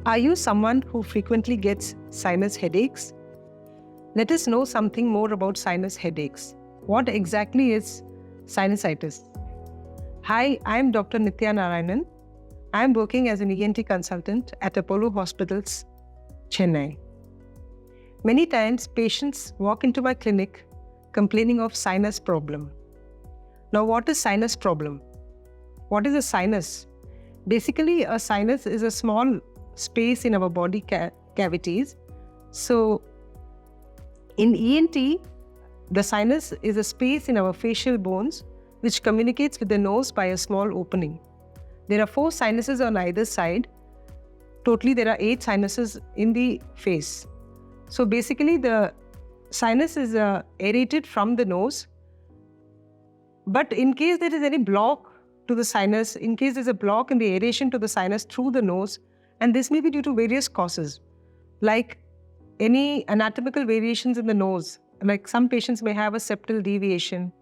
Are you someone who frequently gets sinus headaches? Let us know something more about sinus headaches. What exactly is sinusitis? Hi, I am Dr. Nithya Narayanan. I am working as an ENT consultant at Apollo Hospitals, Chennai. Many times, patients walk into my clinic complaining of sinus problem. Now, what is sinus problem? What is a sinus? Basically, a sinus is a small space in our body cavities. So, in ENT, the sinus is a space in our facial bones which communicates with the nose by a small opening. There are 4 sinuses on either side. Totally, there are 8 sinuses in the face. So basically, the sinus is aerated from the nose. But in case there is any block to the sinus, in case there's a block in the aeration to the sinus through the nose, and this may be due to various causes, like any anatomical variations in the nose, like some patients may have a septal deviation.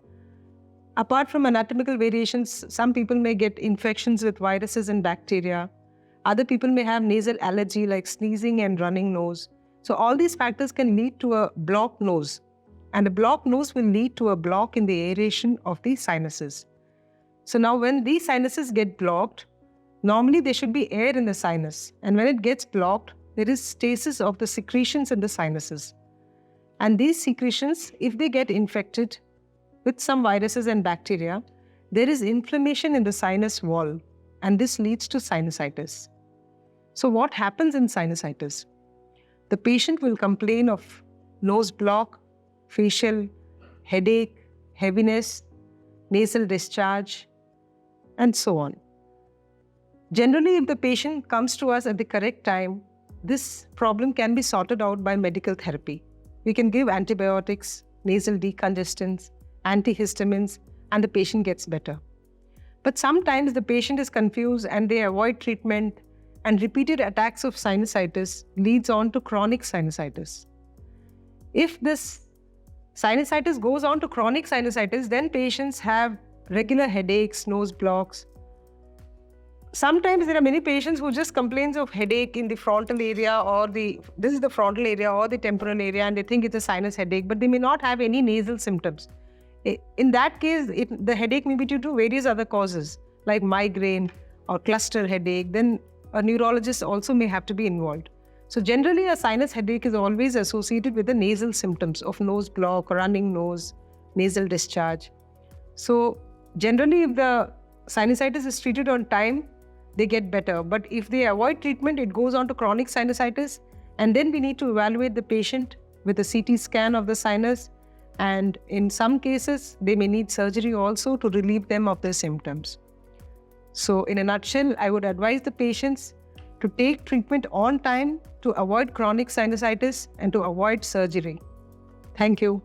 Apart from anatomical variations, some people may get infections with viruses and bacteria. Other people may have nasal allergy like sneezing and running nose. So all these factors can lead to a blocked nose. And a blocked nose will lead to a block in the aeration of the sinuses. So now when these sinuses get blocked, normally there should be air in the sinus. And when it gets blocked, there is stasis of the secretions in the sinuses. And these secretions, if they get infected with some viruses and bacteria, there is inflammation in the sinus wall, and this leads to sinusitis. So what happens in sinusitis? The patient will complain of nose block, facial headache, heaviness, nasal discharge, and so on. Generally, if the patient comes to us at the correct time, this problem can be sorted out by medical therapy. We can give antibiotics, nasal decongestants, antihistamines, and the patient gets better. But sometimes the patient is confused and they avoid treatment, and repeated attacks of sinusitis leads on to chronic sinusitis. If this sinusitis goes on to chronic sinusitis, then patients have regular headaches, nose blocks. Sometimes there are many patients who just complains of headache in the frontal area or this is the frontal area or the temporal area, and they think it's a sinus headache, but they may not have any nasal symptoms. In that case, the headache may be due to various other causes like migraine or cluster headache. Then a neurologist also may have to be involved. So generally, a sinus headache is always associated with the nasal symptoms of nose block, running nose, nasal discharge. So generally, if the sinusitis is treated on time, they get better. But if they avoid treatment, it goes on to chronic sinusitis. And then we need to evaluate the patient with a CT scan of the sinus. And in some cases, they may need surgery also to relieve them of their symptoms. So in a nutshell, I would advise the patients to take treatment on time to avoid chronic sinusitis and to avoid surgery. Thank you.